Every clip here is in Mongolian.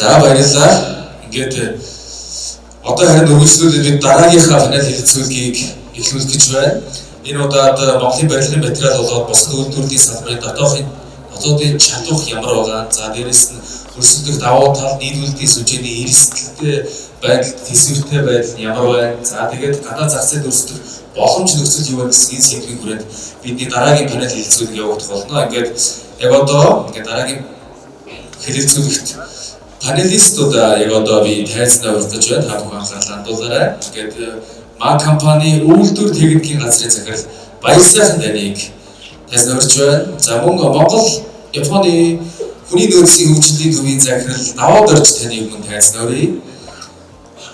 За баярлалаа. Ингээд одоо харин үргэлжлүүлээд бид дараагийнхаа панел хэлэлцүүлгийг эхлүүлэх гэж байна. Энэ удаад Монголын барилгын материал болоод бусад үйлдвэрлэлийн салбарын дотоодын чадвар ямар байгаа. За дээрэс нь хөрсөлдөх давуу тал, нийлүүлэлтийн сүлжээний эрсдэлтэй байдал, төсвөртэй байдал нь ямар байна. За тэгээд гадаад зах зээлд өрсөлдөх боломж нөхцөл юу вэ гэсэн энэ сэдвийн хүрээнд бидний дараагийн панел хэлэлцүүлэг явуулах болно. Ингээд яг одоо дараагийн хэлэлцүүлэгт панелистуудаа яг одоо би тайлснаа урьдчилж байна. Та бүхэн анхаарал хандуулаарай. Ингээд Маг компани үйлдвэр техникийн газрын захирал Баярсайхан таныг тайлснаа урьдчилж байна. За мөн Монгол Японы хүний нөөцийн хөгжлийн төвийн захирал Даваад орж таныг мөн тайлснаа урья.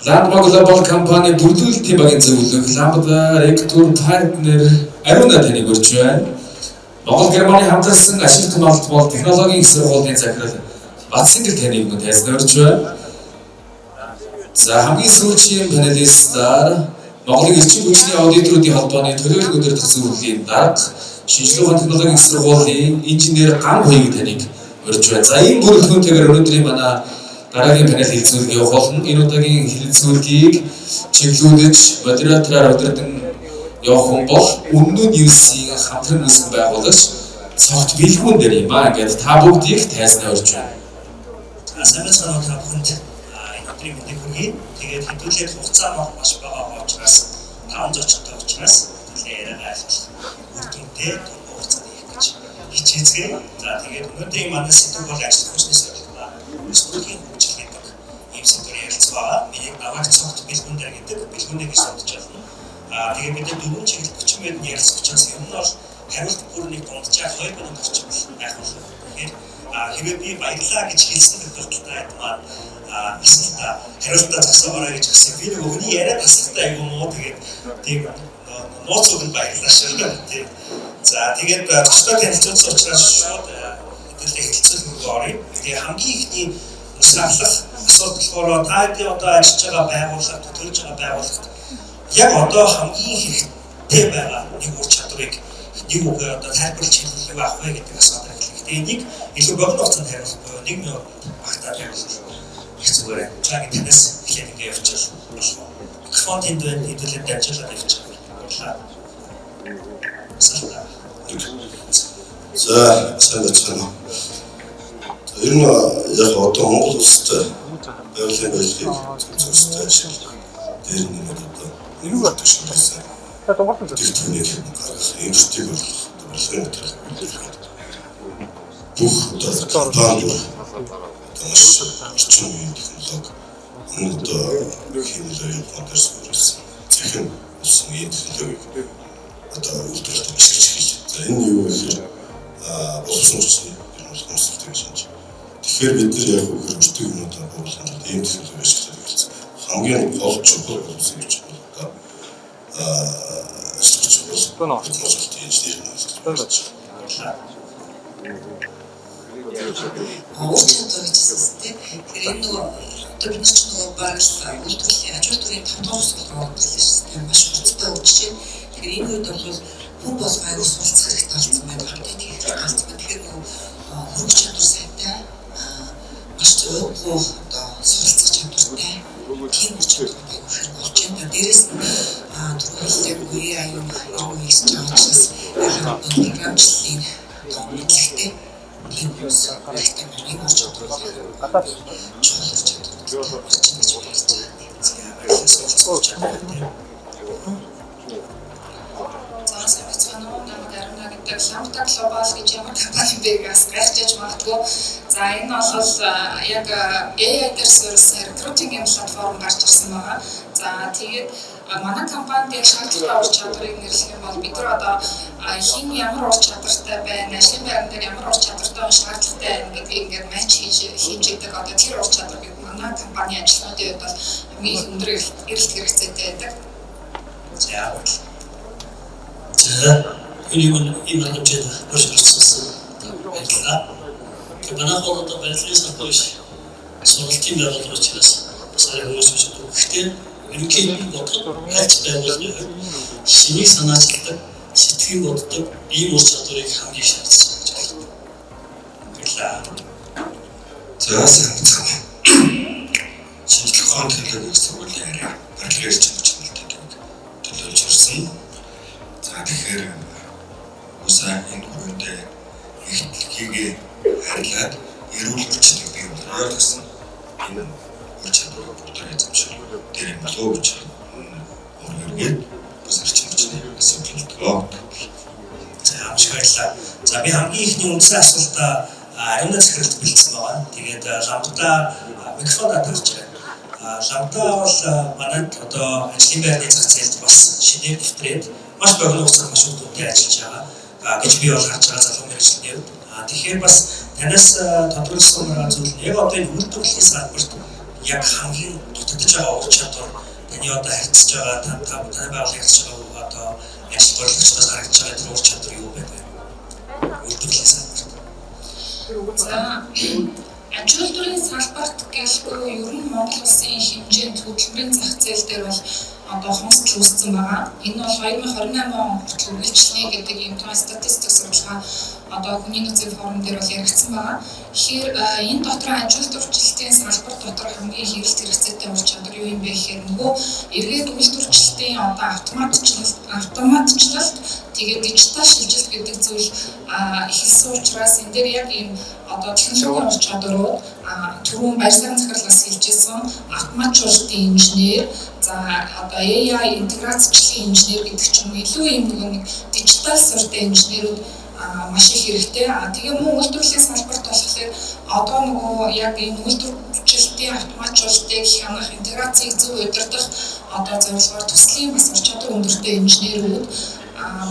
Landmark Global компани бүрдүүлэлтийн багийн зөвлөх Lambda Rector партнер Ариуна таныг урьдчилж байна. Монгол Германы хамтарсан ашиглалтын малтмол технологийн их сургуулийн захирал Батсингэр таныг мөн тайлснаа урьдчилж байна. За хамгийн сүүлийн панелистаар Монголын эрчим хүчний аудиторуудын холбооны төлөөлөл өдөр төсвөрлийн дарга шинжилгээ ухааны технологийн их сургуулийн инженер Ган Хоёг таныг урьдчилж байна. За энэ бүрэлдэхүүнтэйгээр өнөөдрийн манай дараагийн панел хэлэлцүүлэг явуулах болно. Энэ удаагийн хэлэлцүүлгийг чиглүүлж модератораар удирдан явах хүн бол Үнэн Ньюсийн хамтран үүсгэн байгуулагч цогт бэлгүүн дээр юм аа. Ингээд та бүгдийг тайлснаа урьдчилж байна. Сайн санаа та бүхэнд энэ өдрийн мэдээг хүргэе. Тэгээд хэдүүлээд хугацаа маш бага учраас 5 зочдтой учраас хэлээр айлтгах үрдүнтэй хугацааны хийх гэж хичээцгээе. За тэгээд өнөөдрийн манай сэдв бол ажил хүчний сорилтаа өсвөрийн хөгжил гэдэг ийм сэдвээр ярилцгаа. Миний аваад цогт бэлгүүн дээр гэдэг бэлгүүнийг судалж байна. Тэгээд бид 4 чиглэл 30 минут ярилцах учраас юм нь бол хариулт бүрнийг дунджаа 2 минут орчим байх болно. Тэгэхээр хэрвээ би баярлаа гэж хэлсэн гэдэгтээ маань асуултаа хариултаа зогсоогоорой гэж хэлсэн. Би нэг өгний яриад асуултаа юм уу тэгээд тийм нууцуд баярлаа шүү дээ. За тэгээд зочдтой танилцуулсан учраас шууд хэдүүлээ хэлцүүлэх оръё. Тэгээд хамгийн ихний шаардлага асуудал болохоор та хэдийн одоо ажиллаж байгаа байгууллага, төлөвлөж байгаа байгууллагт яг одоо хамгийн хэрэгтэй байгаа нэг үр чадварыг нэг үгээр одоо тайлбарлаж хэлэх юу авах вэ гэдэг асуудал эхлэх. Тэгээд энийг илүү богино хугацаанд хариулах буюу 1 минут багтаад хариулах их зүгээр байна. Чагийн танаас ихлээр ингэ явуулчих болно. Микрофон тэнд байна, хэдүүлээд дамжуулаад явуулчих боллаа. За, сайн байна. Ер нь яг одоо Монгол улсад байгалийн байдлыг зөвсөж ажиллах дээр нэмээд одоо энэ багт шилжүүлсэн. Техникийг гаргах, индустрийг барилгын материал бүх одоо компани маш орчин үеийн технологи одоо хэмнэлээр хадгалж ирсэн. Захин улсын ийм технологиг одоо үйлдвэрлэж ашиглаж. За энэ юу гэхээр боловсон хүчний хэмжээ гэж. Тэгэхээр бид нар яг үгээр өртөг юмудаа буулгах ийм технологи ашиглаж ирсэн. Хамгийн гол чухал болсон юм чинь одоо ашиглаж байгаа инженерийн Уучлаарай гэж хэлсэн. Тэгэхээр энэ нөгөө одоо бид нар ч нөгөө баг үйлдвэрлэлийн ажил төрийн 5 дахь сургууль систем маш хурцтай хөгжиж байна. Тэгэхээр энэ үед бол хүн болгоо аюул суралцах хэрэгтэй болсон байна. Хамтын техник болсон байна. Тэгэхээр нөгөө хөрөх чадвар сайтай маш зөвхөн одоо суралцах чадвартай тийм үр чадвар аюул хэрэг болж байна. Дээрээс нь түрүүлсэн үеийн аюул хийсэн учраас програмчлалын томилогтой тийм үс хэрэгтэй юм болж байна. Чухал чадвар орчин гэж хэлж байна. Lambda Global гэж ямар компани бэгээс гарчиж магадгүй. За энэ бол яг AI дээр суурилсан recruiting платформ гарч ирсэн байгаа. За тэгээд манай компанид шаардлагатай ур чадварыг нэрлэх юм бол бид нар одоо хин ямар ур чадвартай байна, ажлын байран дээр ямар ур чадвартай шаардлагатай байна гэдгийг ингээд матч хийж идэг. Одоо тэр ур чадварыг манай компани ажилтнуудын хувьд бол хамгийн өндөр эрэлт хэрэгцээтэй байдаг. Union immer noch wieder Wirtschaftswissen байлаа. Манай хорд барилгын салбарт сургалтын байгууллага учраас сайн хөөсөж байгаа. Гэхдээ ерөнхийдөө бодоход аль ч байгууллагын шинийг санаачилдаг, сэтгэн боддог ийм ур чадварыг хамгийн шаардсан гэж байна. За сайн. Тухайн технологийн сургуулийн арай барилгын чиглэлтэй төлөөлж ирсэн. За тэгэхээр усаа энэ хүрээндээ их дэлхийг харьлаад эрүүл орчныг бий болгох гэсэн энэ үр чадвар бүрдээ эзэмшил дээр юм болов уу гэж өөрөөр бас орчночны асуудал. За амжилт баярлалаа. За би хамгийн ихний үндсэн асуултаа ариуны захиралд бэлдсэн байгаа. Тэгээд лампта микрофон татгалж байна. Лампта бол манайд одоо ажлын байрны зах зээлд бас шинээр нэвтрээд маш богино хугацаанд маш өдөртэй ажиллаж байгаа гэж би бол харж байгаа залуу мэргэжлийн хувьд. Тэгэхээр бас танаас тодорхойлсон байгаа зүйл нь яг одоо энэ үйлдвэрлэлийн салбарт яг хамгийн дутагдж байгаа ур чадвар таны одоо харьцаж байгаа таны байгууллагын харьцаж байгаа одоо ажил борлогчдоос харагдаж байгаа тэр ур чадвар юу вэ? Үйлдвэрлэлийн салбарт. За аж үйлдвэрийн салбарт гэхэлгүй ер нь Монгол улсын хэмжээнд хөдөлмөрийн зах зээл дээр бол одоо хомсдол үүссэн байгаа. Энэ бол 2028 он хүртэл үргэлжлэнэ гэдэг юм тоо статистик сурвалжаа одоо хүний нөөцийн форум дээр бол яригдсан байгаа. Тэгэхээр энэ дотор аж үйлдвэрчлэлтийн салбар дотор хамгийн хэрэглэлт хэрэгцээтэй ур чадвар юу юм бэ гэхээр нөгөө эргээд үйлдвэрчлэлтийн одоо автоматчлалт тэгээд дижитал шилжилт гэдэг зүйл эхэлсэн учраас энэ дээр яг ийм одоо технологийн ур чадварууд түрүүн барьсан захирлаас хэлжсэн автоматжуулалтын инженер за одоо AI интеграцчлалын инженер гэдэг ч юм уу илүү юм нэг дижитал суртын инженерүүд маш их хэрэгтэй. Тэгээ мөн үйлдвэрлэлийн салбарт болохоор одоо нөгөө яг энэ үйлдвэрчлэлтийн автоматжуулалтыг хянах интеграцийг зөв удирдах одоо зорилгоор төслийн бас ур чадвар өндөртэй инженерүүд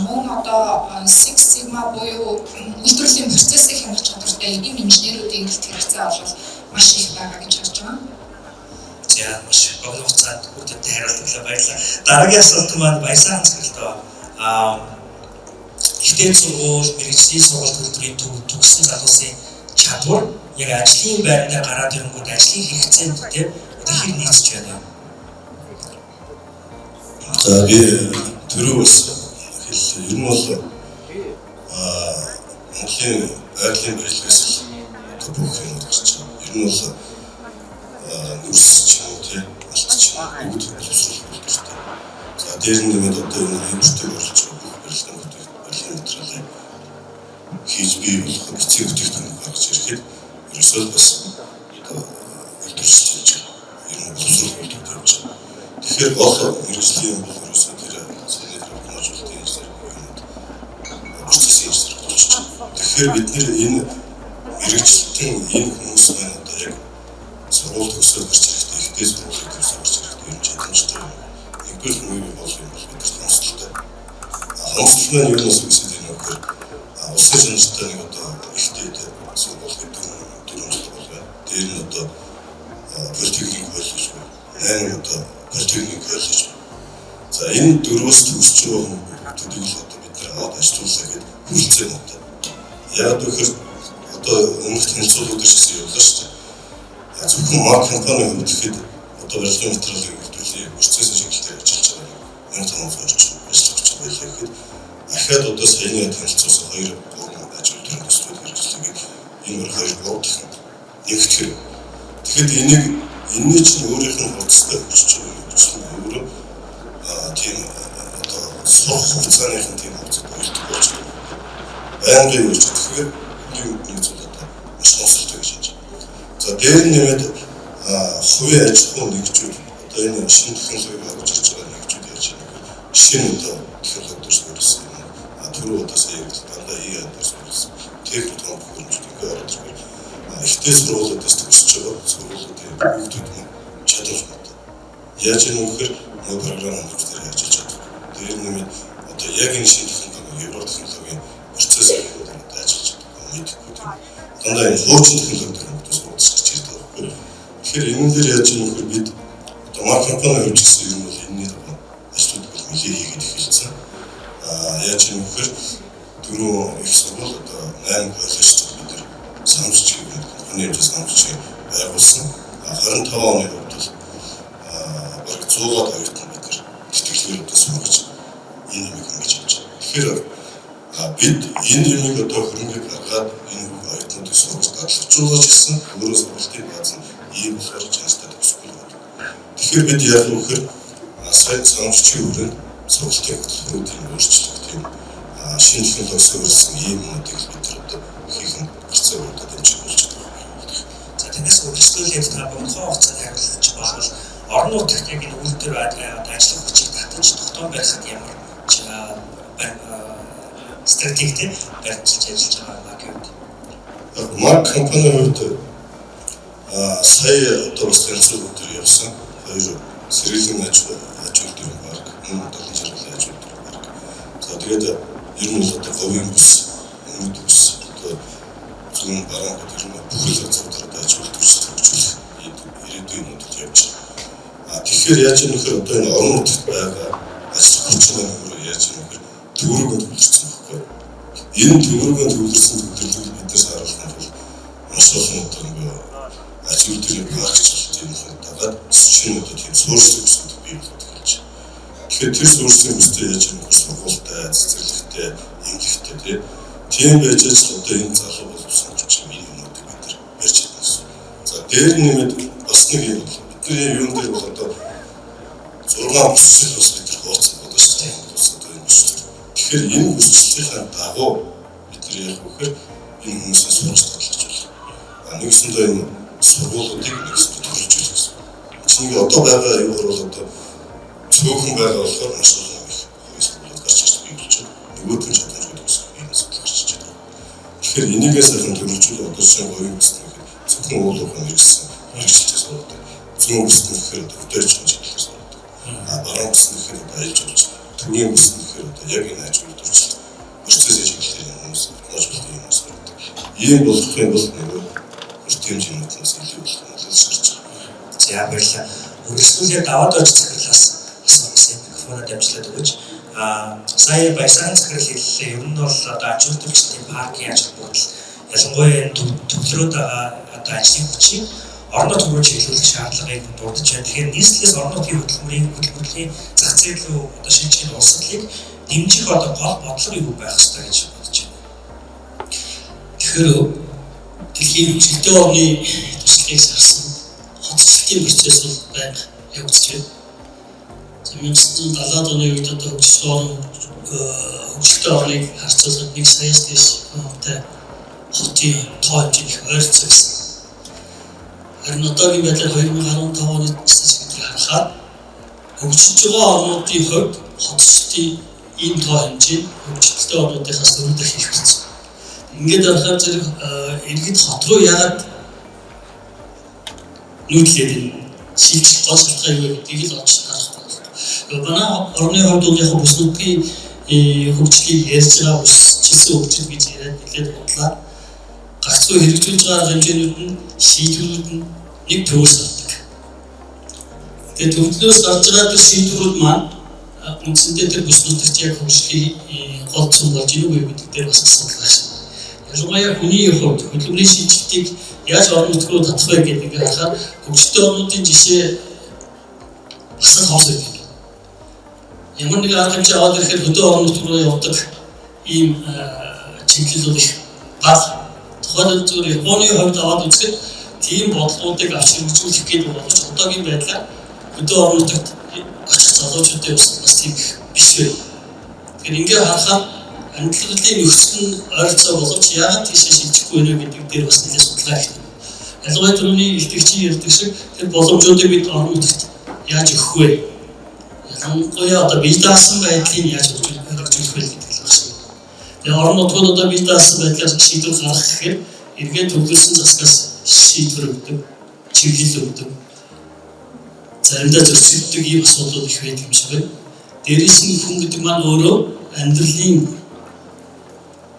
мөн одоо Six Sigma буюу үйлдвэрлэлийн процессыг хянах чадвартай ийм инженерүүдийн эрэлт хэрэгцээ бол маш их байгаа гэж харж байгаа. За маш богино хугацаанд бүгдэд хариултлаа баярлалаа. Дараагийн асуулт маань Баясан захиралтай ихтэй сургууль, мэргэжлийн сургууль төлөвлөрийн төгссөн залуусын чадвар яг ажлын байранд гараад ирэнгүүт ажлын хэрэгцээнд тэр хэр нийцж байна. За би түрүүс хэллээ. Ер нь бол Монголын байгалийн барилгаас бүх юм гарч байна. Ер нь бол нүрс ч юм уу тийм алт ч юм уу бүгд боловсруулах хэрэгтэй. За дээр нь нэмээд одоо энэ импортыг оруулж бүх барилгын материалыг хийж бий болох эцэг бүтээгдэхүүн гаргаж ирэхэд ерөөсөө бас үйлдвэрлэж байгаа. Ер нь боловсруулах үйлдвэрлэж байгаа. Тэгэхээр гол мэргэжлийн бол ерөөсөө тэр санитар хэмжүүлэлтийн процессын зэрэг болчихж байгаа. Тэгэхээр бид нэр энэ мэргэжлийн энэ хүмүүс маань одоо яг сургууль төгсөөд гарч ирэхдээ ихтэй сургууль төгсөөд гарч ирэхдээ юм чадамжтай. Нэгдүгээр нь бол юм бол бид хомсдолтой. Хомсдол маань юу нэс гэсэн юм бэ? Улсын саналтай нэг одоо ихтэй сургууль гэдэг дөрвөн жил болов. Тэр нь одоо политехник коллеж, 8 одоо политехник коллеж. За энэ дөрвөөс төгсч байгаа хүмүүсийг л одоо бид нэр аваад ажиллуулсан гэдэг хүлцэн одоо. Яг тэгэхээр одоо өмнөх танилцуулгууд ирсэн явлаа шүү дээ. Зөвхөн мар компани хөтлөхөд одоо барилгын материалын үйлдвэрлэлийн процесс чиглэлээр ажиллаж байгаа. 1500 орчим ажиллаж байгаа гэхэд ахаад одоо саяны танилцуулсан 2-3 аж үйлдвэрийн төслүүд хэрэгжлэгийг энэ 2-3 дахин нэгтгэх. Тэгэхэд энэний чинь өөрийнх нь хурцтай өсч байгаа юм. Өөрөө тийм одоо сурах хугацааных нь тийм хурцтай болдог болж байна. Байнгын үрж тэгэхээр нэг зүйл одоо маш сонсолтой гэж байна. За дээр нэмээд хувийн аж ахуйн нэгжүүд одоо энэ шинэ технологиг гаргаж ирж байгаа нэгжүүд яаж байна. Шинэ одоо технологи төрсөн түрүү одоо сая дандаа төрсөн техник хөрөмжлөлтөд орж ирж байгаа. Ихтэй сургуулиудаас төгсөж байгаа сургуулиудын хүүхдүүд чадвар байна. Яаж юм гэхээр нөгөө програм хүмүүстээр яаж чаддаг. Тэр нэмээд одоо яг энэ шинэ технологи Европ технологийн процессыг ажиллаж байгаа мэдхгүй тийм. Дандаа энэ хуучин технологи хүмүүс сурч ирж байгаа. Тэгэхээр энэ дээр яаж юм гэхээр бид одоо мар компани хөгжсөн юм бол энэний ажлууд бол нэлээд хийгээд эхэлсэн. Яаж юм гэхээр дөрөв их сургууль одоо 8 коллежд бид нэр самжиж компаниуд самжиж байгуулсан. 25 оны хувьд бол бараг 100-аад оюутан бид нэр тэтгэлгээрүүдээс сургаж энэ юм хийж авч байгаа. Тэгэхээр бид энэ юмыг одоо хөрөнгө гаргаад энэ оюутнуудыг сургаж дадлгажуулж гэсэн өөрөө сургалтын бааз нь ийм болохоор чанартай төгсгөл байна. Тэгэхээр бид яг үхээр сая санамжчийн өрөөнд сургалтын хөтөлбөрүүдийн өөрчлөлт тийм шинэ технологи суурилсан ийм юмнуудыг бид одоо хийх нь гарцаа өрөөд дэмжиж болж байгаа. За тиймээс үргэлжлүүлээд та богино хугацаанд хариулж болвол орон нутагт яг энэ үйлдвэр ажлын хүчийг татаж тогтоон барихад ямар стратегтэй баримталж ажиллаж байгаа гэвэл Марк компанийн хувьд сая одоо бас янзын өдөр явсан хоёр сэргээлийн аж үйлдвэр марк 70 аж үйлдвэр марк. За тэгээд ер нь одоо говийн бүс, өмнөд бүс одоо зүүн бараан гэдэг ер нь бүхэл газруудад аж үйлдвэрч хөгжүүлэх ирээдүйн юмнууд явж байгаа. Тэгэхээр яаж юм нөхөр одоо энэ орон нутагт байгаа ажил хүчин яаж юм нөхөр төвөргөнд төвлөрсөн байхгүй. Энэ төвөргөнд төвлөрсөн төвлөрөлийг биднээс харуулах нь маш олон одоо нэг аж үйлдвэрийн багч тийм дагаад шинэ одоо тийм суурьшил өсөлт бий болоод эхэлж байна. Тэгэхээр тэр суурьшлийн өсөлтөд яаж юм сургуультай, цэцэрлэгтэй, эмнэлэгтэй тийм байж одоо энэ залуу боловсон чинь миний юмнуудыг бид нар барьж чадсан. За дээр нэмээд бас нэг юм бол бидний юун дээр бол одоо 6 өсөлт бас бид нар хооцсон болоо шүү дээ. Одоо энэ өсөлт. Тэгэхээр энэ өсөлтийн дагуу бид нар яг үхээр энэ хүмүүсийн сурч татлагч байна. Нэгсэндээ энэ сургуулиудыг нэгсэнд төрүүлж байсан. Чиний одоо байгаа юм бол одоо цөөхөн байгаа болохоор маш олон их сургуулиуд гарч ирж байгаа юм. Нөгөөдгөө чадварууд өсөх юм асуудал гарч ирж байгаа. Тэгэхээр энийгээ сайхан төрүүлж одоо шинэ говийн бүсний зөвхөн уулуухан хэрэгсэн хэрэгжилж байгаа. Зүүн бүсний гэхээр төвдөрч ажиллаж байгаа. Баруун бүсний гэхээр аялж болж төвийн бүсний гэхээр одоо яг энэ аж үйлдвэрч процесс ажиглалын хүмүүс маш их юм байна. Ийм болох юм бол нөгөө хэмжээнээс илүү болох нь шаарч байна. За баярлалаа. Үргэлжлүүлээд даваад очиж захирлаас асуусан микрофонод дамжуулаад өгөөч. Сая баясаан захирал хэллээ. Ер нь бол одоо аж үйлдвэрчдийн паркийн ажил бодол ялангуяа төвлөрөөд байгаа одоо ажлын хүчийг орон нутг руу чиглүүлэх шаардлагыг дурдж байна. Тэгэхээр нийслэлээс орон нутгийн хөтөлбөрийн зах зээл рүү одоо шинжлэх улсуудыг дэмжих одоо гол бодлого юу байх ёстой гэж бодож байна. Тэгэхээр дэлхийн хөгжилтэй орны туслахыг сарсан хотчлтын процесс бол байнга явагдаж байна. 1970-аад оны үед одоо хөгжилтэй орныг харьцуулахад 1 саяас дээш хамттай хотын тоо хэмжээ их ойрцсон гэсэн. Харин одоогийн байдлаар 2015 оны статистикийг харахад хөгжиж байгаа орнуудын хувьд хотчлтын энэ тоо хэмжээ хөгжилтэй орнуудынхаас дөрөв дахин их болсон. Ингээд харахад зэрэг иргэд хот руу яагаад нүүдлээд шилжих гол шалтгаан юу гэдгийг л олж харах байна. Манай орны хувьд яг бүснүүдийн хөгжлийг ярьж байгаа үсчилсэн хөгжил гэж яриад нэлээд бодлоо. Гагцхүү хэрэгжүүлж байгаа хэмжээнүүд нь шийдвэрүүд нь нэг төвөөс гардаг. Тэгээд төвлөрөөс гарч байгаа тэр шийдвэрүүд маань үндсэндээ тэр бүснүүдт яг хөгжлийг гол цом болж ийнү гэдэг дээр бас асуудал байна. Ялангуяа хүний хувьд хөдөлмөрийн шийдвэрийг яаж орон нутг руу татах вэ гэдгийг харахад хөгжөлтэй орнуудын жишээ бас хавс байдаг. Ямар нэгэн арга хэмжээ аваад ирэхэд хөдөө орон нутг руу явдаг ийм чиглэл бол их бага. Тухайн зүгээр Японы хувьд аваад үзэхэд тийм бодлогуудыг авч хэрэгжүүлэх гэдэг боловч одоогийн байдлаар хөдөө орон нутагт очих залуучуудын ус бас тийм биш вэ. Тэгэхээр ингээд харахад амьдралын нөхцөл нь ойролцоо боловч яагаад тийшээ шилжихгүй вэ гэдэг дээр бас нэлээд судлаа хэрэгтэй. Ялангуяа түрүүний илтгэгчийн ярьдаг шиг тэр боломжуудыг бид орон нутагт яаж өгөх вэ? Ялангуяа одоо бие даасан байдлыг яаж хөгжүүлэх вэ гэдэг л байна. Тэгээ орон нутгууд одоо бие даасан байдлаар шийдвэр гаргах гэхээр эргээд төвлөрсөн засгаас шийдвэр өгдөг, чиглэл өгдөг. Заримдаа зөрчилдөг ийм асуудлууд их байдаг юм шиг байна. Дээрээс нь хүн гэдэг маань өөрөө амьдралын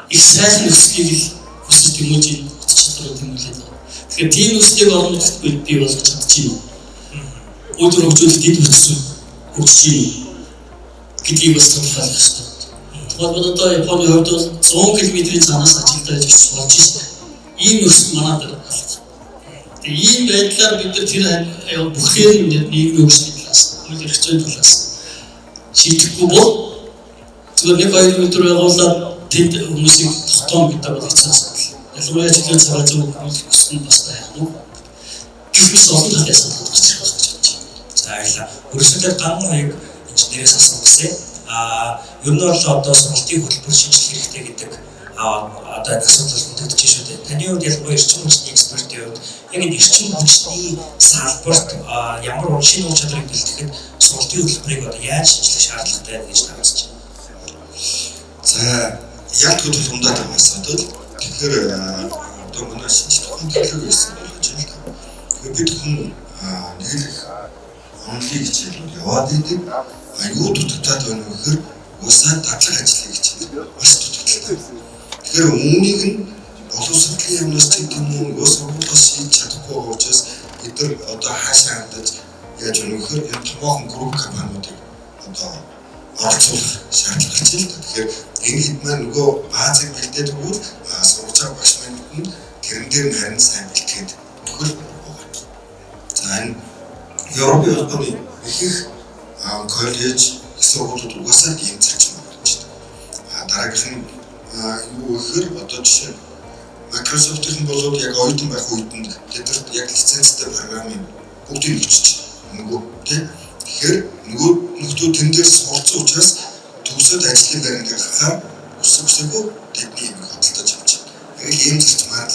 их сайхан нөхцөлийг л хүсэж тэмүүлж чадварууд тэмүүлээд байна. Тэгэхээр тийм нөхцөлийг орон нутагт бий болгож чадчихна. Өдөр хөгжүүлэлт дэд бүтцүүд хөгжиж гэдгийг бас тодорхойлох хэрэгтэй. Тухайлбал одоо Японы хувьд бол 100 км-ийн цаанаас ажилдаа явж болж байна. Ийм нөхцөл манайд байна. Тэгээ ийм байдлаар бид нар тэр бүхлээр нийгмийн хөгжлийн талаас, хууль эрх зүйн талаас шийдэхгүй бол зүгээр 1-2 өдөр байгуулаад тэд хүмүүсийг тогтооно гэдэг бол хэцүү асуудал. Ялангуяа чөлөө цагаан зөв хөлөх гэсэн бас байх нь. Гэх мэт олон талын асуудал гарч ирэх гэж байна. За За баярлалаа. Өрсөлдөд ганган хоёрыг инженерээс асуух гэсэн. Ер нь бол одоо сургалтын хөтөлбөр шинжлэх хэрэгтэй гэдэг одоо асуудал хөндөгдөж шүү дээ. Таны хувьд ялангуяа эрчим хүчний экспертийн хувьд яг энэ эрчим хүчний салбарт ямар шинэ ур чадрыг бэлтгэхэд сургалтын хөтөлбөрийг одоо яаж шинжлэх шаардлагатай байна гэж та үзэж байна? За яг төлөвлөмдөө тавьсаад тэгэхээр одоо манай шинжлэх ухааны төлөв байсан болж байна. Тэгэхээр бид хүн нийлэх онлын хичээл яваад идэг аюу дутагдаад байна гэхээр усаад дадлаг ажиллах хичээл бас дутагдaltaй. Тэгэхээр үүнийг нь боловсролын юмнаас ч гэдэг юм уу сургуулиас хийж чадахгүй учраас бид нар одоо хаашаа хандаж яаж өгөх вэ гэхээр энэ томоохон групп компаниудыг одоо оролцуулах шаардлага гарч ирэл. Тэгэхээр энэ хэд маань нөгөө баазыг бэлдээд өгвөл сургаж байгаа багш манайд нь тэрэн дээр нь харин сайн бэлтгээд өгөх байна. За энэ Европын улбаны их коллеж их сургуулиуд угаасаа ийм зарчим болж байна. Дараагийнх нь юу гэхээр одоо жишээ нь Microsoft-ийн болоод яг оюутан байх үед нь тэдэрт яг лицензтэй програмын бүгдийг өгчөж нөгөө тийм тэгэхээр нөгөө нөхдөө тэн дээр суралцсан учраас төгсөөд ажлын байранд гарахаар өсөөгөө тэдний юм хөдөлтөж авч байна. Яг ийм зарчмаар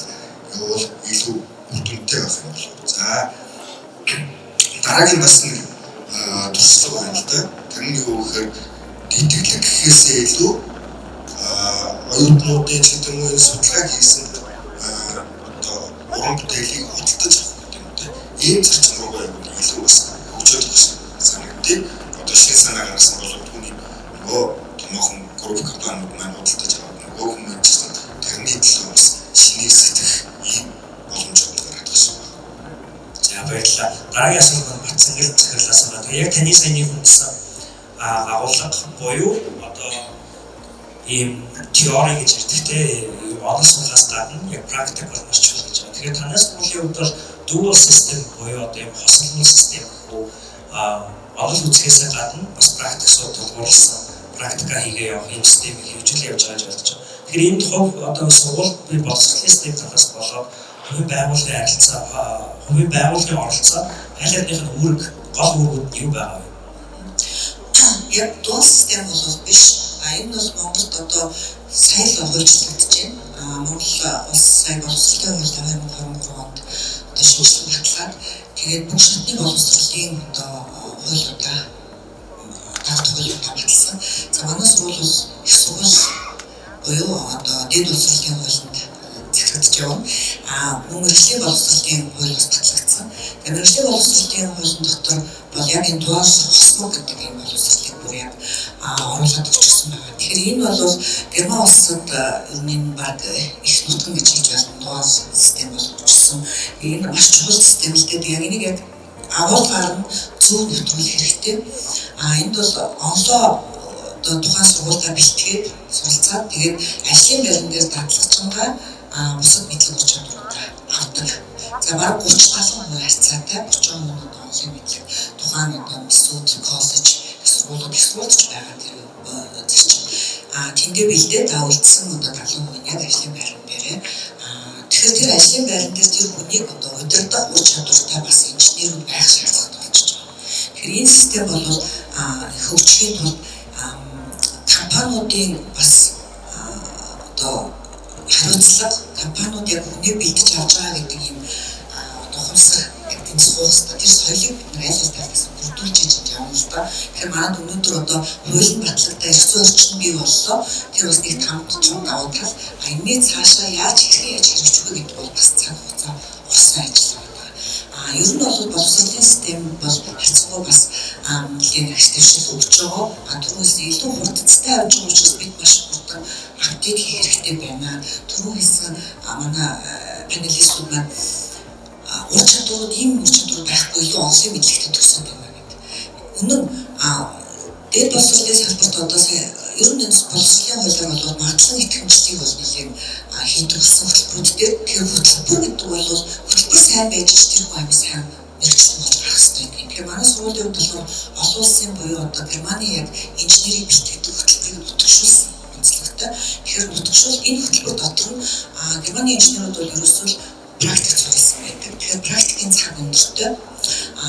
явал илүү үр дүнтэй байх юм болов. За дараагийн бас нэг туршлага байна л да. Тэр нь юу гэхээр дийтэглэг гэхээсээ илүү оюутнуудын ч гэдэг юм уу судалгаа хийсэн одоо уран бүтээлийг худалдаж авах гэдэг юм те. Ийм зарчим руу илүү бас хөгжөөд байна. Санагдтыг одоо шинэ санаа гаргасан бол түүний нөгөө томоохон групп компаниуд маань худалдаж авах нөгөө хүмүүс ч тэрний төлөө бас шинийг сэтгэх ийм боломжууд гараад байна. За баярлалаа. Дараагийн асуулт нь Батцангал захирлаас байна. Яг таны саяны хүндсэн агуулга буюу одоо ийм теори гэж ярьдагтэй онол сургаас гадна яг практик бол маш чухал гэж байна. Тэгэхээр танаас бүлийн хувьд бол dual system буюу одоо ийм хосолмол систем хөө онол үзэхээс гадна бас практик судалгуулсан практика хийгээ явах ийм системийг хөгжүүл явж байгаа гэж бодож байна. Тэгэхээр энэ тухайд одоо сургууль боловсролын систем талаас болоод хувийн байгууллагын харилцаа, хувийн байгууллагын оролцоо аль алиных нь үүрэг гол үүргүүд нь юу байгаа вэ? Яг дуал систем бол биш. Энэ бол Монголд одоо сайн л хойшлогдож байна. Монгол улс сайн боловсролын хууль 2023 онд одоо шинжилгээ баталгаад тэгээд бүх шатны боловсролын одоо хуулиудаа баталсан. За манай сургууль бол их сургууль буюу одоо дэд боловсролын хуулинд захирагдж явна. Мөн мэргэжлийн боловсролын хууль бас батлагдсан. Тэгээд мэргэжлийн боловсролын хуулийн дотор бол яг энэ дуал хосмог гэдэг юм боловсролын бүр яг оруулаад өгсөн байна. Тэгэхээр энэ бол Герман улсад энэ баг их нутган гэж хэлж байна. Дуал систем бол өгсөн. Энэ маш чухал систем л дээ. Яг энийг яг агуулгаар нь зөв нэвтрүүлэх хэрэгтэй. Энд бол онлоо одоо тухайн сургуультаа бэлтгээд суралцаад тэгээд ажлын байран дээр дадлагчгаа бусад мэдлэг өгч чадвартай авдаг. За бараг 30-70% харьцаатай 30% онлын мэдлэг тухайн одоо мессууд коллеж сургуулиуд их сургуульч байгаа тэр зарчим. Тэндээ бэлдээд үлдсэн одоо 70% яг ажлын байран дээрээ. Тэгэхээр тэр ажлын байран дээр тэр хүнийг одоо удирдах ур чадвартай бас инженер байх шаардлагатай болчихж байгаа. Тэгэхээр энэ систем бол хөгжихийн тулд компаниудын бас одоо хариуцлага компаниуд яг хүнийг бэлдэж авч байгаа гэдэг юм тухамсар яг тийм суугстай тэр соёлыг аль аль талаас бүрдүүлж хийж явна л да. Тэгэхээр манайд өнөөдөр одоо хуулийн батлагтай эрх зүйн орчин бий боллоо. Тэр бас нэг тамд чухал давуу тал. Энэний цаашаа яаж хэрэгжүүлж өгөх гэдэг бол бас цаг хугацаа урсан ажил байна. Ер нь бол боловсролын систем бол харьцангуй бас нэлийн ашигтай өгч байгаа. Түрүүс илүү хурдцтай авч байгаа учраас бид маш хурдан апдейт хийх хэрэгтэй байна. Түрүү хэлсэн манай панелистууд маань ур чадварууд ийм ур чадвар байхгүй илүү онлын мэдлэгтэй төгсөөд байна гэдэг. Үнэн дэд боловсролын салбарт одоо ер нь боловсролын хуулиар бол магадлан итгэмжлэлийг бол нэлийн хийдэг болсон хөтөлбөрүүд дээр тэр хөтөлбөр гэдэг бол хөтөлбөр сайн байж тэр хүн амин сайн мэрэгчлэн болж гарах хэрэгтэй юм. Тэгэхээр манай сургуулийн хувьд болохоор олон улсын буюу одоо Германы яг инженерийг бэлтгэдэг хөтөлбөрийг нутагшуулсан онцлогтой. Тэгэхээр нутагшуул энэ хөтөлбөр дотор нь Германы инженерүүд бол ерөөсөө практик зориулсан байдаг. Тэгэхээр практикийн цаг өндөртэй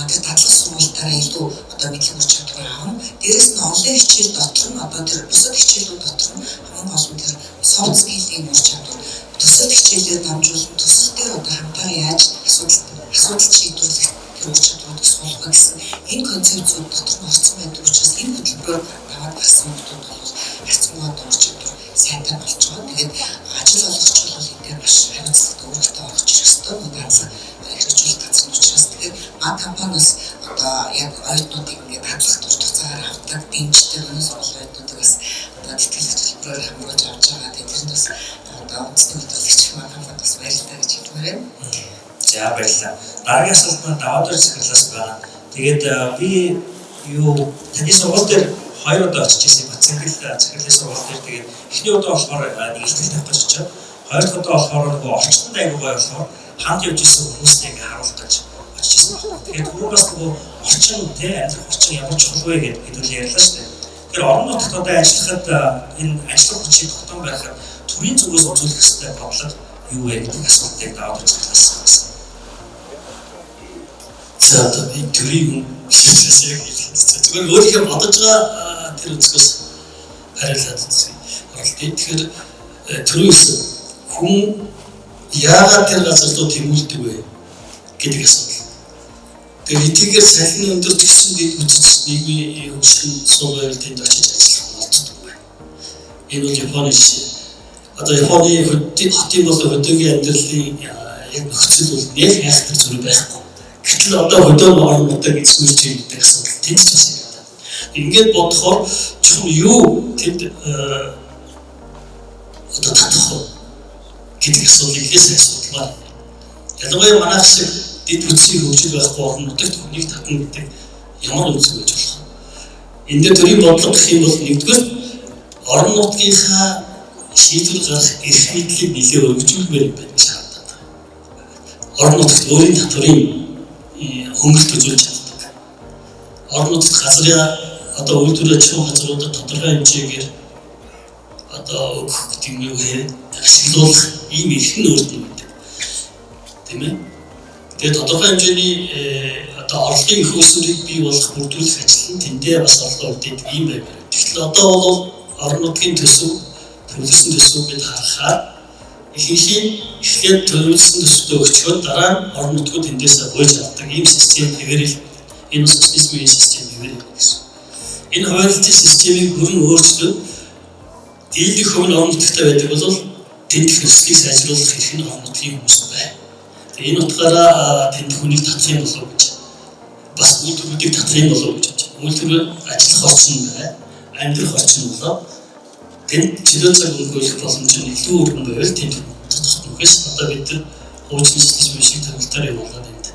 тэр дадлага сургалтаараа илүү одоо мэдлэг ур чадвар аавна. Дээрээс нь онлайн хичээл дотор нь одоо тэр бусад хичээлүүд дотор нь хамгийн гол нь тэр soft skill-ийн ур чадвар төсөл хичээлээр дамжуулан төсөл дээр одоо хамтаа яаж асуудал шийдвэрлэх тэр ур чадварыг суулгах гэсэн энэ концепцууд дотор нь орсон байдаг учраас энэ хөтөлбөрөөр даваад гарсан хүмүүс бол харьцангуй одоо ур чадвар сайтай болж байгаа. Тэгээд ажил олгогч бол энэ маш хариуцлагатай өөртөө орж ирэх ёстой. Ганцхан хэрэгжүүлэх газар учраас тэгээд маа компаниас одоо яг оюутнуудыг ингээд хадгалах туцаагаар авдаг дэмждэг өнөөс бол оюутнуудыг бас одоо тэтгэл хөтөлбөрөөр хамруулж авч байгаа. Тэгээд тэрэнд бас одоо үндэсний хөтөлбөрч маа компанид бас баярлалаа гэж хэлмээр байна. За баярлалаа. Дараагийн асуулт маань даваадор захирлаас байна. Тэгээд би юу таны сургууль дээр 2 удаа очиж ирсэн захирлын сургууль дээр тэгээд эхний удаа болохоор нэг ихтгэл тавих гэж очиод хоёр дахь удаа болохоор нөгөө орчинд аягүй гоё болохоор ханд явж исэн хүмүүстэй ингээ харуулах гэж очиж ирсэн байна. Тэгээд түрүү бас нөгөө орчин амьдрах орчин ямар чухал вэ гэдэг хэдүүл ярьлаа шүү дээ. Тэгэхээр орон нутагт одоо ажиллахад энэ ажлын хүчийг тогтоон байхад төрийн зүгээс үзүүлэх ёстой бодлого юу вэ гэдэг асуултыг даваад үзүүлсэн. За одоо би төрийн шийдвэрлээс яг хэлсэн. Зүгээр өөрийнхөө бодож байгаа тэр өнцгөөс хариулаад үзье. Тэгэхээр төрөөс хүн яагаад тэр газар руу тэмүүлдэг вэ гэдэг асуудал. Тэгэхээр эдгээр салхины өндөрч гисэн дэд үзэж нийгмийн хөгжлийн сургалтанд очиж ажиллах болцдог байна. Энэ бол Японы жишээ. Одоо Японы хотын болон хөдөөгийн амьдралын яг нөхцөл бол нэг айхтар зүйл байхгүй. Гэтэл одоо хөдөө орон нутаг эзгүүрч ирдэг асуудал тэнд ч бас юм. Ингээд бодохоор чухал юу тэнд одоо татах гэдэг асуудлыг хийсэн асуудал байна. Ялангуяа манайх шиг дэд бүтцийн хөгжил байхгүй орон нутагт хүнийг татна гэдэг ямар үнцэг байж болох вэ? Энд дээр төрийн бодлого гэх юм бол нэгдүгээр орон нутгийнхаа шийдвэр гаргах эрх мэдлийг нэлээд өргөжүүлмээр юм байна шаардаад. Орон нутагт өөрийн татврын хөнгөлт үзүүлж чаддаг. Орон нутагт газрын одоо үйлдвэр ажлын газруудад тодорхой хэмжээгээр одоо өгөх гэдэг нь юу вэ? Ашиглуулах ийм эрх нь өөртөө байдаг. Тийм ээ? Тэгээд тодорхой хэмжээний одоо орлогын их өсвөрийг бий болох бүрдүүлэх ажил нь тэндээ бас орлого өгдөг ийм байна. Тэгэхээр одоо бол орон нутгийн төсөв, төлөвлөсөн төсөв бид харахаар эхлээд төлөвлөсөн төсөвтэй өгчхөд дараа нь орон нутгууд эндээс гойж авдаг ийм систем хэвээрэл энэ социализмын систем хэвээрэл гэсэн. Энэ хуваарлтын системийг бүрэн өөрчлөөд дийлэнх хувь нь орон нутагтай байдаг бол тэнд хэрэгслийг сайжруулах эрх нь орон нутгийн хүмүүс байна. Тэгээ энэ утгаараа тэнд хүнийг татах юм болов гэж бас үйлдвэрүүдийг татах юм болов гэж үйлдвэр ажиллах орчин байна. Амьдрах орчин болоо тэнд чөлөө цаг өнгөрөх боломж нь илүү өргөн байвал тэнд тодорхойгоос одоо бид нар хуучин социализм шиг төвлөлтөөр явуулаад энд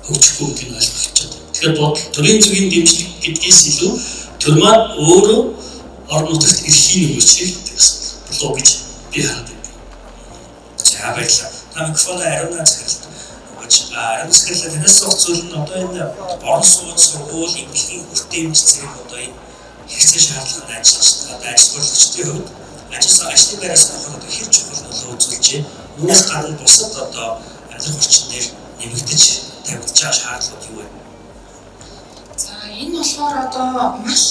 хөгжихгүй гэдгийг ойлгох гэж байна. Тэгэхээр бодол төрийн зүгийн дэмжлэг гэдгээс илүү төр маань өөрөө орон нутагт эрхийн өгөөчийг гэдэг болов гэж би хараад байна. За баярлалаа. Та микрофоно ариунаа захирлаа. Ариун захирлаа танаас суух зүйл нь одоо энэ орон сууц сургууль эмнэлгийн хүртээмж зэрэг одоо энэ хэрэгцээ шаардлагатай ажилчдын хувьд ажлын байраас одоо хэр чухал нөлөө үзүүлж байна. Үүнээс гадна бусад одоо амьдрах орчин дээр нэмэгдэж тавигдж байгаа шаардлагууд юу вэ? За энэ болохоор одоо маш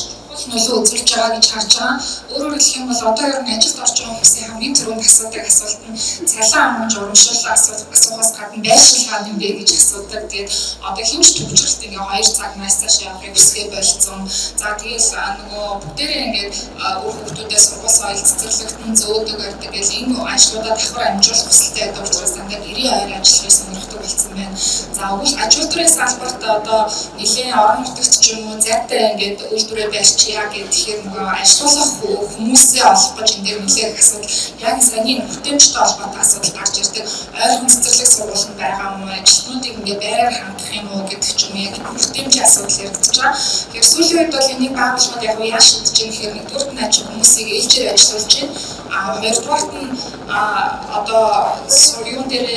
нөлөө үзүүлж байгаа гэж харж байгаа. Өөрөөр хэлэх юм бол одоо ер нь ажилд орж байгаа хүмүүсийн хамгийн түрүүнд асуудаг асуулт нь цалин амж урамшууллаа асуухаас гадна байршил юм бэ гэж асуудаг. Тэгээд одоо хэмж төвчрэлт ингээ 2 цаг наасаа явахыг хүсгээ болцсон. За тэгээд нөгөө бүгдээрээ ингээд өөр хүмүүсээс сургууль соёл цэцэрлэгтэн зөөдөг байдаг гэл энэ ажлуудаа давхар амжуулах хүсэлтэй байдаг учраас дандаа 92 ажиллахыг сонирхдаг болсон байна. За өгөл аж үйлдвэрийн салбарт одоо нэлийн орон нутагт ч юм уу зайтай ингээд үйлдвэрээ барьж яг тэгэхээр нөгөө ажиллах хүмүүсээ олох гэж энэ дээр нэлээд асуудал яг саний бүтээмжтэй холбоотой асуудал гарч ирдэг. Ойрхон цэцэрлэг сургууль байгаа юм уу? Ажилтнуудыг ингээд байраар хандах юм уу гэдэг ч юм яг бүтээмжийн асуудал яригдчихэж байгаа. Тэгэхээр сүүлийн үед бол энийг байгууллагууд яг яаж шийдэж байгаа гэхээр нэгдүгээр нь ажил хүмүүсийг ээлжээр ажиллуулж байна. Хоёрдугаарт нь одоо юун дээр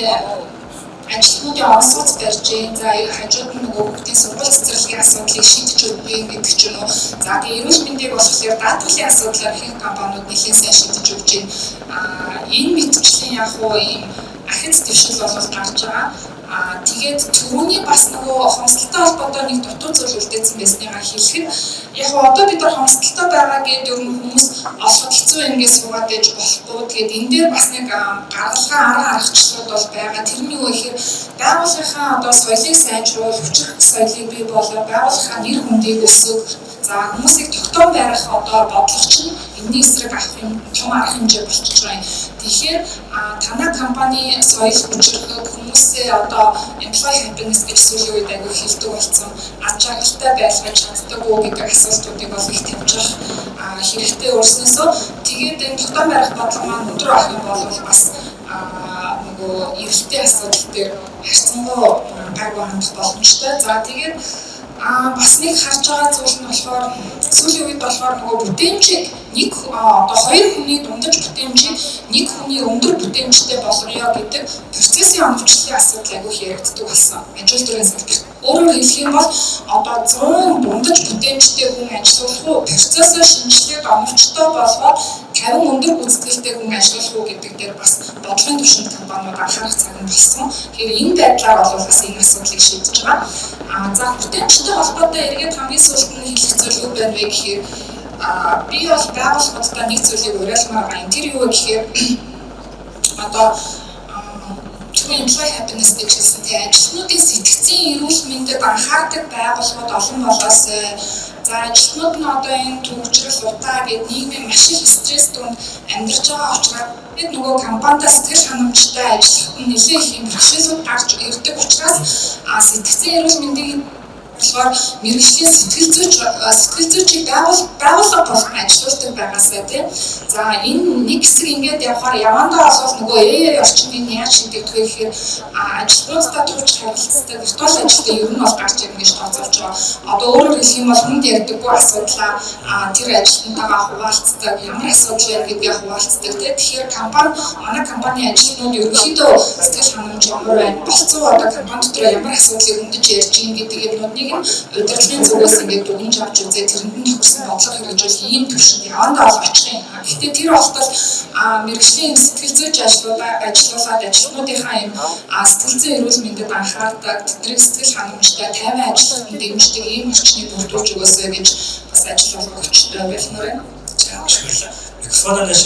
ажилтнуудын орон сууц барьж байна. За хажууд нь нөгөө бүгдийн сургууль цэцэрлэгийн асуудлыг шийдэж өгье гэдэг ч юм уу. За тэгээ эрүүл мэндийг болохоор даатгалын асуудлаар их компаниуд нэлээд сайн шийдэж өгч байна. Энэ мэтчлийн яг уу ийм ахиц дэвшил бол гарч байгаа. Тэгээд түрүүний бас нөгөө хомсдолтой холбоотой одоо нэг дутуу зүйл үлдээсэн байсныгаа хэлэхэд яг одоо бид нар хомсдолтой байгаа гэдэг ер нь хүмүүс олоход хэцүү ингээс суугаад ээж болохгүй. Тэгээд энэ дээр бас нэг гаргалгаа арга аргачлалууд бол байгаа. Тэрний юу гэхээр байгууллагынхаа одоо соёлыг сайжруулах, хүчин соёлыг бий болгох, байгууллагынхаа нэр хүндийг өсгөх, за хүмүүсийг тогтоон барих одоо бодлого чинь энэний эсрэг авах юм том арга хэмжээ болчихж байгаа юм. Тэгэхээр танай компани соёл хүчрэх хүмүүсээ одоо employee happiness гэж сүүлийн үед аягүй хэлдэг болсон. Аз жаргалтай байлгаж чаддаг уу гэдэг асуултуудыг бол их тавьчих хэрэгтэй өөрснөөсөө. Тэгээд энэ тогтоон барих бодлого маань өндөр авах юм бол бас нөгөө эрэлтийн асуудал дээр харьцангуй гайгүй хандах боломжтой. За тэгээд бас нэг харж байгаа зүйл нь болохоор сүүлийн үед болохоор нөгөө бүтээмжийг нэг одоо хоёр хүний дундаж бүтээмжийг нэг хүний өндөр бүтээмжтэй болгоё гэдэг процессын оновчлолын асуудал аягүй яригддаг болсон. Ажил төрийн салбарт. Өөрөөр хэлэх юм бол одоо 100 дундаж бүтээмжтэй хүн ажиллах уу, процессыг шинжилгээд оновчтой болгоод 50 өндөр гүйцэтгэлтэй хүн ажиллах уу гэдэг дээр бас бодлогын түвшинд компаниуд анхаарах цаг нь болсон. Тэгэхээр энэ байдлаар бол бас энэ асуудлыг шийдэж байгаа. За бүтээмжтэй холбоотой эргээд хамгийн сүүлд нь хэлэх зүйл юу байна вэ гэхээр би бол байгууллагуудаа нэг зүйлийг уриалмаар байна. Тэр юу гэхээр одоо employee happiness гэж хэлсэн тийм ажилтнуудын сэтгцийн эрүүл мэндэд анхаардаг байгууллагууд олон болоос за ажилтнууд нь одоо энэ төвчрэл удаа гэдэг нийгмийн маш их стресс донд амьдарч байгаа учраас бид нөгөө компанитай сэтгэл ханамжтай ажиллахад нь нэлээд их юм бэрхшээлүүд гарч ирдэг учраас сэтгцийн эрүүл мэндийн болохоор мэргэжлийн сэтгэл зүйчийг байгууллага болгон ажилуулдаг байгаасаа тийм. За энэ нэг хэсэг ингээд явахаар явандаа бол нөгөө орчмыг яаж шийдэх вэ гэхээр ажилтнуудтай төвч харилцдаг виртуал ажилтнууд ер нь бол гарч ирнэ гэж тооцоолж байгаа. Одоо өөрөөр хэлэх юм бол хүнд ярьдаггүй асуудлаа тэр ажилтнтайгаа хуваалцдаг, ямар асуудал байна гэдгийг хуваалцдаг тийм. Тэгэхээр манай компани ажилтнууд ерөнхийдөө сэтгэл ханамж ямар байна, болцоо одоо компани дотор ямар асуудлыг хөндөж ярьж байгаа гэдэг юмнуудыг удирдлагын зүгээс ингээд дүгнж авч үзээ тэрэнд нь төгсөн бодлого хэрэгжүүл ийм төвшөнд явандаа бол очих юм. Гэхдээ тэр болтол мэргэжлийн сэтгэл зүйч ажиллуулаад ажилтнуудынхаа юм сэтгэл зүйн эрүүл мэндэд анхаардаг, тэдний сэтгэл ханамжтай 50 ажилтнууд дэмждэг ийм орчныг бүрдүүлж өгөөсэй гэж бас ажил болгогчтой байлмаар байна. Микрофоноос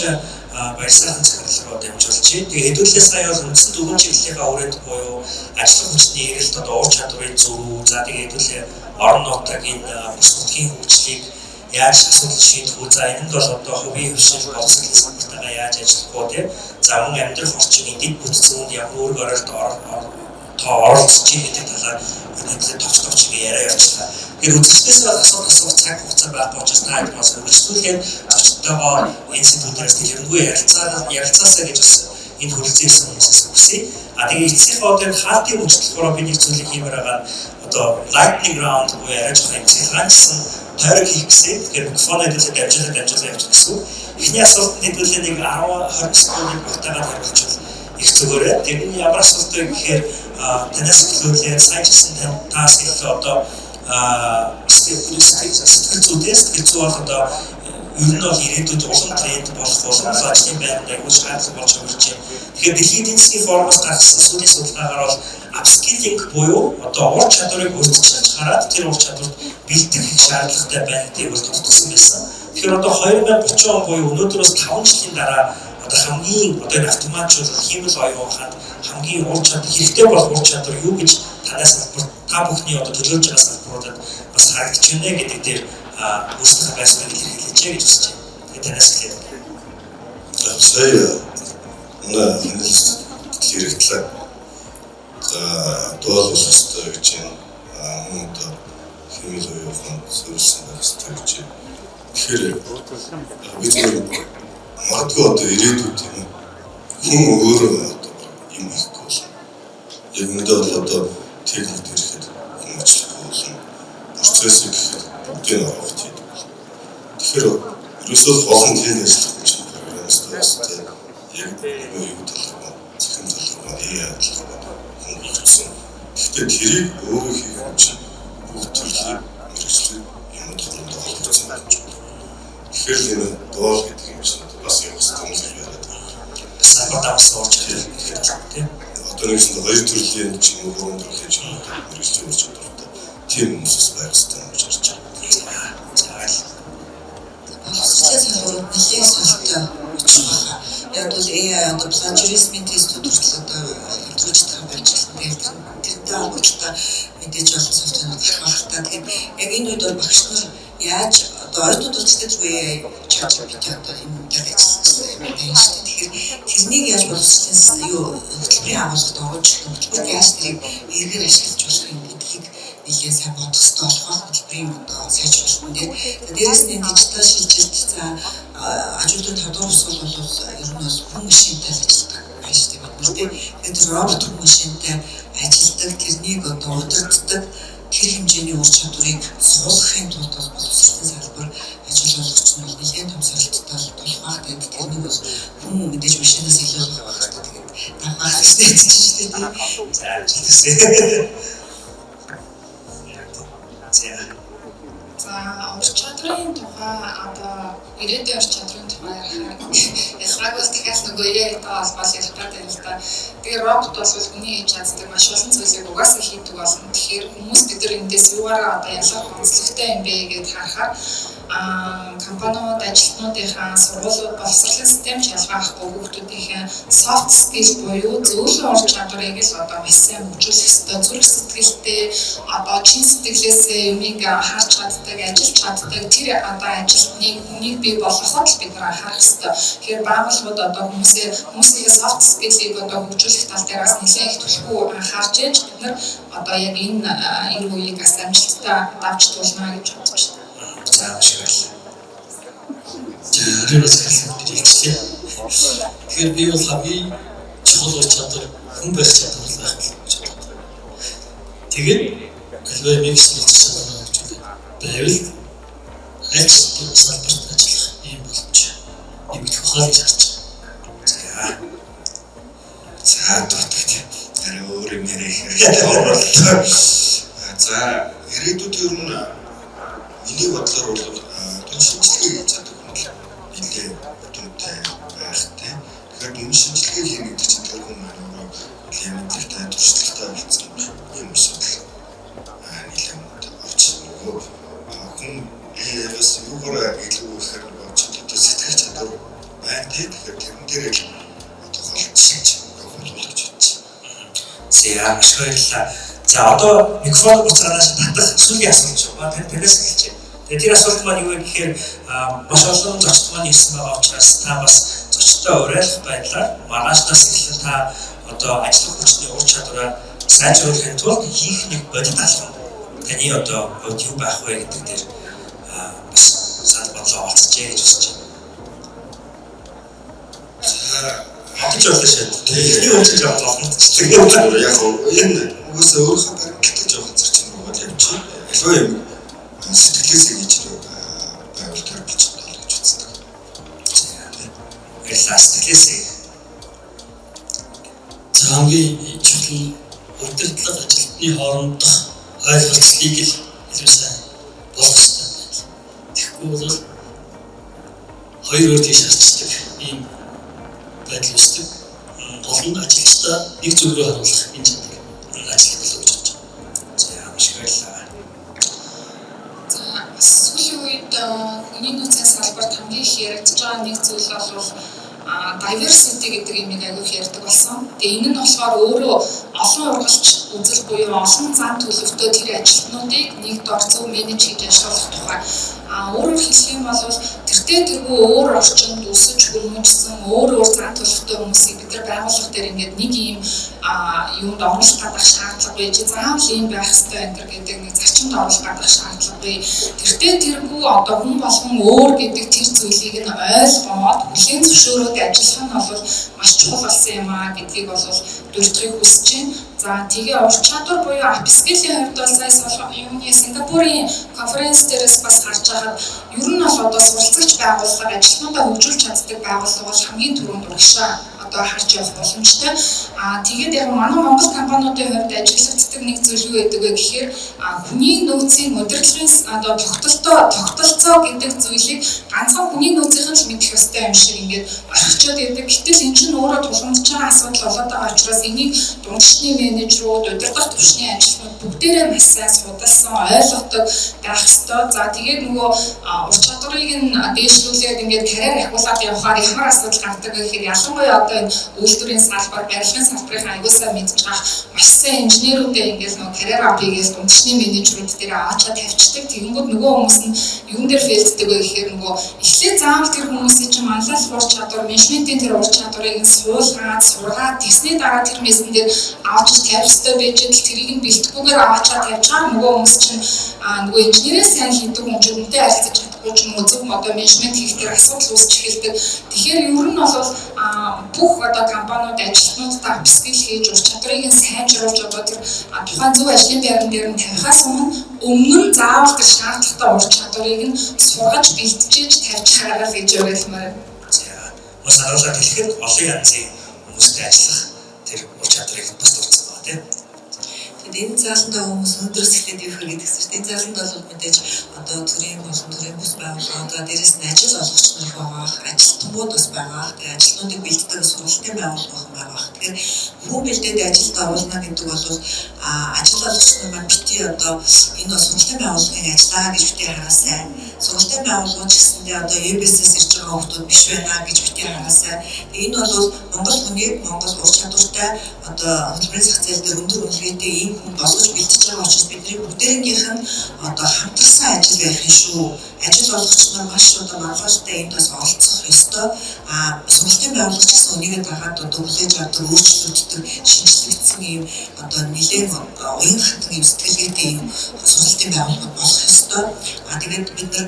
баярсалан захирлогоо дамжуулж байна. Тэгээ хэдүүлээ сая бол үндсэн дөрвөн чиглэлийн хүрээнд буюу ажлын хүчний эрэлт одоо ур чадварын зөв, за тэгээ хэдүүлээ орон нутгийн бүс нутгийн хөгжлийг яаж асуудал шийдэх үү, за энэ нь бол одоо хувийн хөвшил боловсролын салбартаа яаж ажиллах вэ тийм. За мөн амьдрах орчмын дэд бүтцүүнд ямар үүрэг оролцож байгаа талаар өнөөдөр товч яриа явуулчихлаа. Тэр үзэгчдээс асуух цаг хугацаа байхгүй учраас та бас үргэлжлүүлээд зочдтойгоо энэ сэдвүүдээс нэлээдгүй ярилцаасаа гэж бас энэ хүрэлцээсэн хүмүүсээс хүсье. Тэгээ эцсийнхээ одоо хаалтын үйлчлэлээр би нэг зүйлийг хиймээр байгаа одоо lightning round буюу яриаж байгаа юм ганцсан тойрог хийх гэсэн. Тэгэхээр микрофон хэдүүлээ дамжуулаад явчих гэсэн. Эхний асуултанд хэдүүлээ нэг 10-20 секундыг багтаагаад хариулчихвал их зүгээрээ. Тэрний ямар асуулт вэ гэхээр танаас хэлүүлээ сайн гэсэн таас хэлээ одоо сэтгэл зүй бол одоо ер нь бол ирээдүйд улам тренд болох улам ажлын байранд аягүй шаардлага болж байгаа юм. Тэгэхээр дэлхийн эдийн засгийн форумоос гарсан сүүлийн судалгаагаар бол upskilling буюу одоо ур чадварыг өргөжүүлж хараад тэр ур чадварт бэлтгэх их шаардлагатай байна гэдгийг бол тодтолсон байсан. Тэгэхээр одоо 2030 он буюу өнөөдрөөс 5 жилийн дараа одоо хамгийн одоо автоматжуулах хиймэл оюун ухаанд хамгийн ур чадвар хэрэгтэй болох ур чадвар юу гэж танаас та бүхний одоо төлөвлөж байгаа салбаруудад бас харагдаж байна гэдэг дээр өөрсдөө байсаар хэлж гэж хүсэж байна. Тэгээд танаас хэлээд. Сая нэлээд хэрэгтлээ. За дуул болстой гэж байна. Мөн одоо хэмээл оюун ухаанд зөвлөсөн хэрэгтэй гэж байна. Тэгэхээр бид магадгүй одоо ирээдүйд юм хүн өөрөө одоо юм хийхгүй болно. Яг үүндээ бол одоо техник ирэхэд хүн ажиллахгүй болно. Процессыг гэхэд бүгдийг авах гэдэг бол. Тэгэхээр ерөөсөө олон тийм ажиллах гэж программистаас яг юу талаар зөвхөн талаар хүн хийсэн. Гэхдээ тэрийг өөрөө хийх чинь бүгд төрлийн мэргэжлийн юмуд хоорондоо холбогдсон байж байна. Тэгэхээр энэ доол гэдэг юм чинь бас юм хэвээр яриад байна. Салбар давсан орч тийм. Одоо нэгэн хоёр төрлийн чинь 3 төрлийн чинь мэргэжлийн орч чадвартай. тийм хүмүүс байх хэрэгтэй гэж харж байна. Боловсролын салбарууд нэлээд сонирхолтой учир байна. Яг бол AI одоо plagiarism тестүүд хүртэл одоо хэрэгжиж байгаа байж байна. Тэрнтэй холбоотой мэдээж олон софтверууд гарах хэрэгтэй. Тэгээд яг энэ үед бол багш нар яаж одоо ойртууд үздэг үе ChatGPT одоо энэ дээр ажилласан юм байна шүү дээ. Тэгэхээр тэрнийг яаж боловсролын юу хөтөлбөрийн агуулгад оруулж хөтөлбөрт яаж тэрийг эргээр ашиглаж болох юм гэдгийг нэлээд сайн бодох хэрэгтэй болох хөтөлбөрийн одоо сайжруулалт дээр. Дээрээс нь дижитал шилжилт за ажилтны тавдар усвал бол ер нь бол хүн машинтай ажилладаг байна шүү дээ. Тэгээд робот хүн машинтай ажилладаг тэрнийг одоо удирддаг тэр хэмжээний ур чадварыг суулгахын тулд бол боловсролын салбар ажиллагч нь нэлээд том сорилттой болох байх. Тэгээд тэрнийг бол хүн мэдээж машинаас илүү болох байх хэрэгтэй. Тэгээд давхар хэвчээ шүү дээ. За ажилласаа. За ур чадрын тухай одоо ирээдүйн ур чадрын тухай яг бол дахиад нөгөө AI-тай холбоос ярих гэдэг юм л да. Тэгээ робот бол хүний хийж чаддаг маш олон зүйлийг угаасаа хийдэг болно. Тэгэхээр хүмүүс бид нар эндээс юугаараа одоо ялгах онцлогтой юм бэ гэж харахаар компаниуд ажилтнуудынхаа сургуулиуд боловсролын систем шалгахгүй хүүхдүүдийнхээ soft skill буюу зөвлөн ур чадварыг л одоо маш сайн хөгжүүлэх ёстой. Зүрх сэтгэлтэй одоо чин сэтгэлээсээ юмыг харж чаддаг, ажиллаж чаддаг тэр одоо ажилтныг хүнийг бий болгоход л бид нар анхаарах ёстой. Тэгэхээр байгууллагууд одоо хүмүүсийн soft skill-ийг одоо хөгжүүлэх тал дээрээс нэлээд их түлхүү анхаарч яаж бид нар одоо яг энэ эр үеийг бас амжилттай давж туулна гэж бодож байна. За ашиглаа. Тэр бас хэлчихлээ. Тэгэхээр би бол хамгийн чухал ур чадвар хүн байх чадвар байх гэж боддог. Тэгээд альва микс болох чадвар гэж байвал аль салбарт ажиллах юм боломж нэмэгдэх ухаал гэж харж байна. За дутагт арай өөр юм ярих хэрэгтэй боллоо. За ирээдүйд ер нь миний бодлоор бол шинжилгээ хийж чаддаг хүн л нэлээд бүтэнтэй байхтай. Тэгэхээр энэ шинжилгээ хийх гэдэг чинь тэр хүн маань өөрөө эмнэлэгтэй туршлагатай болсон юм шиг нэлээд авч нөгөө хүн бас юугаар илүү ихээр бодчихдээ сэтгэл чадвар байна. Тэгэхээр тэрэн дээр л одоо голчиж явуулах гэж байна. За маш баярлалаа. За одоо микрофон буцаанаас татах сүүлийн асуулт байна. Тэрнээс эхэлж байна. Тэгээд тэр асуулт маань юу вэ гэхээр маш олон зочд маань ирсэн байгаа учраас та бас зочдтой уриалах байдлаар маргаашнаас эхлэн та одоо ажлын хүчний ур чадвараа сайжруулахын тулд хийх нэг бодит алхам таны одоо хувьд юу байх вэ гэдэг дээр бас санал бодлоо олцчихъя гэж хүсэж байна. Хатж болно шүү. Тэгээд юу ч явах боломжтой. Яг энэ угаасаа өөрийнхөө баримтлаж явах зарчим руу явчих. Альва юм сэтгэлээсээ гэж байвал төрүүлж байна гэж үздэг. Баярлалаа сэтгэлээсээ. За хамгийн чухал удирдлага ажилтны хоорондох ойлголцлыг л илүү сайн болгох хэрэгтэй байна. Тэгэхгүй бол хоёр өөр тийш харцдаг ийм байдал үүсдэг. Олон ажилчдаа нэг зүг рүү харуулах энэ чадвар ажил болов гэж бодож байна. За маш баярлалаа. За сүүлийн үед хүний нөөцийн салбарт хамгийн их яригдж байгаа нэг зүйл бол diversity гэдэг юмыг аягүй их ярьдаг болсон. Тэгээ энэ нь болохоор өөрөө олон ургалч үзэл буюу олон зан төлөвтэй тэр ажилтнуудыг нэг дор зөв менеж хийж ажиллах тухай. Өөрөөр хэлэх юм бол тэртээ тэргүй өөр орчинд өсөж хөрмөжсөн өөр зан төлөвтэй хүмүүсийг бид нар байгууллага дээр ингээд нэг юм юунд оруулах гадах шаардлагагүй чи заавал ийм байх хэрэгтэй энэ гэдэг нэг зарчимд оруулах гадах шаардлагагүй. Тэртээ тэргүй одоо хүн болгон өөр гэдэг тэр зүйлийг нь ойлгоод бүлийн зөвшөөрөөд ажиллах нь бол маш чухал болсон юм аа гэдгийг бол дурдахыг хүсэж байна. За тэгээ ур чадвар буюу апскилийн хувьд бол сая юуны Сингапурын конференц дээрээс бас гарч байхад ер нь бол одоо суралцагч байгууллага ажилтнуудаа хөгжүүлж чаддаг байгууллага бол хамгийн түрүүнд урагшаа одоо харж явах боломжтой. Тэгээд яг манай Монгол компаниудын хувьд ажиглагддаг нэг зүйл юу гэдэг вэ гэхээр хүний нөөцийн удирдлагын одоо тогтолцоо гэдэг зүйлийг ганцхан хүний нөөцийн л мэдэх ёстой юм шиг ингээд орхичод байдаг. Гэтэл энэ чинь өөрөө тулгамдж байгаа асуудал болоод байгаа учраас энийг дундчны менежерүүд, удирдах төвчний ажилтнууд бүгдээрээ маш сайн судалсан, ойлгодог байх ёстой. За тэгээд нөгөө ур чадварыг нь дээшлүүлээд ингээд карьер ахиулаад явахаар ямар асуудал гардаг вэ гэхээр ялангуяа одоо энэ үйлдвэрийн салбар, барилгын салбарын аюулсаа мэдж байгаа маш сайн инженерүүдээ ингээд нөгөө карьер апигээс дундчны менежерүүд дээр аачаа тавьчихдаг. Тэгэнгүүт нөгөө хүмүүс нь юун дээр фейлддэг вэ гэхээр нөгөө эхлээд заавал тэр хүмүүсийн чинь манлайлах ур чадвар, менежментийн тэр ур чадварыг нь суулгаад, сургаад, тэсний дараа тэр мессен дээр авч тавих ёстой байж л тэрийг нь бэлтгэхгүйгээр аваачаа тавьж байгаа нөгөө хүмүүс чинь нөгөө инженерийн сайн хийдэг хүмүүсттэй харилцаж чадахгүй ч юм уу зөв одоо менежмент хийх дээр асуудал үүсч эхэлдэг. Тэгэхээр ер нь бол бүх одоо компаниуд ажилтнуудтай апскил хийж ур чадварыг нь сайжруулж одоо тэр тухайн зөв ажлын байран дээр нь тавихаас өмнө нь заавал тэр шаардлагатай ур чадварыг нь сургаж бэлтжиж тавьж хараа гэж ойлгомоор. Бас харуулаад хэлэхэд олон янзын хүмүүстэй ажиллах тэр ур чадварыг бас дурдсан байна тийм. Энэ зааланд байгаа хүмүүс өнөөдрөөс эхлээд юу хэрэг гэсэн чинь энэ зааланд бол мэдээж одоо төрийн болон төрийн бус байгууллагууд дээрээс нь ажил олгогч нар байгаа, ажилтнууд бас байгаа. Тэгээ ажилтнуудыг бэлддэг сургалтын байгууллага байгаа. Тэгэхээр хүн бэлдээд ажилд оруулна гэдэг бол ажил олгогч нар маань бити одоо энэ бол сургалтын байгууллагын ажиллаа гэж бити хараасай. Сургалтын байгууллагууд ч гэсэндээ одоо EBS-ээс ирж байгаа хүмүүс биш байна гэж бити хараасай. Энэ бол Монгол хүнийг Монгол ур чадвартай одоо хөдөлмөрийн зах зээл дээр өндөр үнэлгээтэй ийм хүн болгож бэлтэж байгаа учраас бидний бүгдээрийнх нь одоо хамтарсан ажил байх юм шүү. Ажил олгогч нар маш одоо маргааштай энд бас оролцох ёстой. Сургалтын байгууллагч гэсэн үнийг дагаад одоо хүлээж авдаг, өөрчлөгддөг, шинжлэгдсэн ийм одоо нэлээд уян хатан ийм сэтгэлгээтэй ийм сургалтын байгууллага болох ёстой. Тэгээд бид нар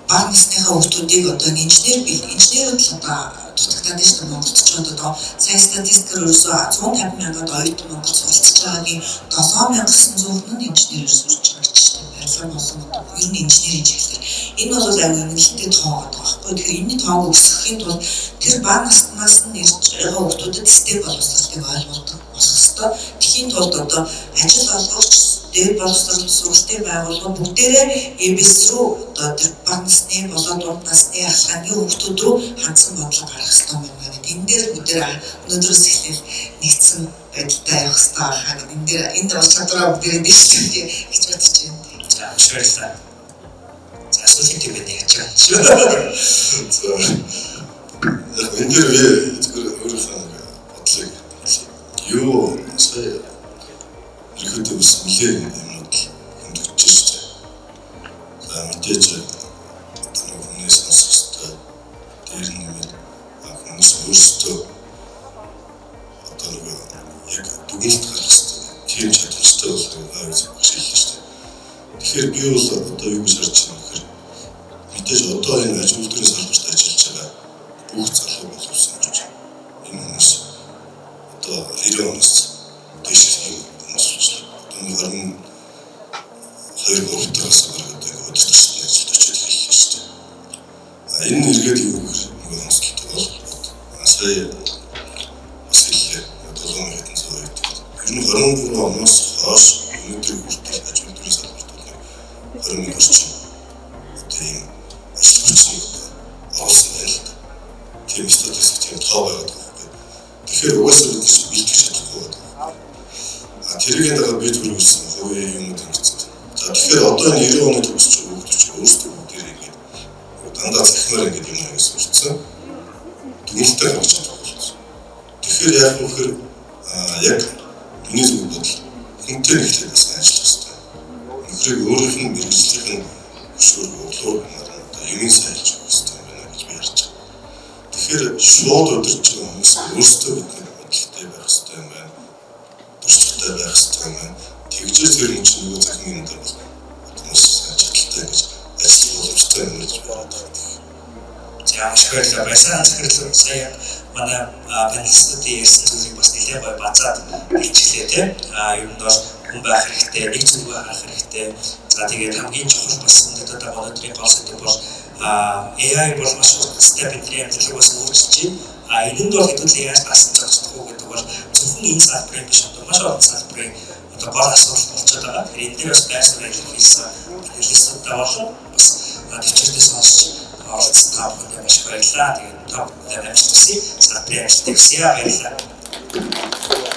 бага насныхаа хүүхдүүдийг одоо инженерүүд л одоо дутагдаад байна шүү дээ. Монголд ч одоо сайн статистикээр ерөөсөө 150 мянгад оюутан Монголд суралцж байгаагийн 7900 нь инженерээр сурч байгаа гэж байна. Барилга болон ер нь инженерийн чиглэлээр. Энэ бол аюул нэлээд тоо гэдэг байхгүй. Тэгэхээр энэ тоог өсгөхийн тулд тэр бага наснаас нь ирж байгаа хүүхдүүдэд степ боловсролыг ойлгуулдаг болох ёстой. Тэхийн тулд одоо ажил олгогч дээр боловсрол сургалтын байгууллагууд бүгдээрээ EBS рүү одоо тэр бага насны болоод урт насны ахлахын хүүхдүүд рүү хандсан бодлого гаргах хэрэгтэй байна. Энэ дээр бүгдээр өнөөдрөөс эхлээд нэгдсэн байдалтай явах хэрэгтэй байна. Энэ дээр энэ ур чадвараа бүгдээрээ дэвшүүлж гэж бодож байна. За баярлалаа. За сүүлийн төвөнд яаж байгаа. Энэ дээр зүгээр өөрийнхөө бодлыг юу сая ихэдээ бас нэлээд юмнууд хөндөж шүү дээ. За мэдээж одоо хүмүүс сонсохтой дээр нь хүмүүс өөрсдөө одоо яг дүгнэлт гаргах хэрэгтэй. Тийм чадвартай бол хайр зөвхөн шүү дээ. Тэгэхээр би бол одоо юу гэж харж байна гэхээр мэдээж одоо энэ ажил үйлдвэрийн салбарт ажиллаж байгаа бүх залуу боловсон гэж энэ хүмүүс одоо 90 оноос дэш хүмүүс харин 2-3 тагаас гараад удирдлагын ажилд очиж эхэллээ шүү дээ. Энэ нэргээд юу гэхээр нэг онцлогтой бол сая бас хэллээ. 7 хэдэн сая үед. Ер нь 23 оноос хойш өнөөдөр хүртэл ажил үйлдвэрийн салбарт 20 орчим тийм ажил хүчний оруулсан байна л да. Тийм статистик тийм тоо байгаад байгаа. Тэгэхээр угаасаа бид бэлтгэж чадахгүй байна. Тэрийг дагаад бид хүрүүлсэн хувийн юмуд ингэсэн. За тэгэхээр одоо энэ 90 оны төгсч бүгд ч өөрсдөө бүгдээр ингэж дандаа захимаар ингэж юм хийсэн сурцсан. Дүнэлтээ гаргаж чадахгүй. Тэгэхээр яг үнэхээр яг миний зөв бодол хүнтэй нэгтлээ бас ажиллах хэрэгтэй. Үнэхээр өөрийнх нь мэргэжлийн хөшөөр углуур юмын сайлж өгөх хэрэгтэй байна гэж би ярьж байна. Тэгэхээр шууд удирч байгаа хүмүүс өөрсдөө бидний бодлоготой байх хэрэгтэй юм байна. Туршлагатай байх хэрэгтэй юм байна. Тэгжээ тэр юм чинь нөгөө захин юм дээр хүмүүс ажилттай гэж ажиллах боломжтой юм гэж бодож байна. За ашиглал байсан захирлын сая манай панелистуудын ярьсан зүйлийг бас нэлээд гоё базаад хэлчихлээ тийм. Ер нь бол хүн байх хэрэгтэй, нэг зүйлгүй харах хэрэгтэй. За тэгээд хамгийн чухал бас өнөөдөр өнөөдрийн гол сэдв бол AI бол маш хурдтай бидний амьдралыг бас өөрчилж байна. Энэнд бол хэдүүл яаж бас зохицох уу гэдэг бол зөвхөн энэ салбарын биш маш олон салбарын гол асуудал болчиход байгаа. Тэгэхээр энэ дээр бас байшин хийсэн аналистуудаа болон бас төвчөрдөө сонсч оролцсон та бүхэнд маш баярлалаа. Тэгээд та бүхэнд амжилт хүсье. Салбарын амжилт хүсье. Баярлалаа.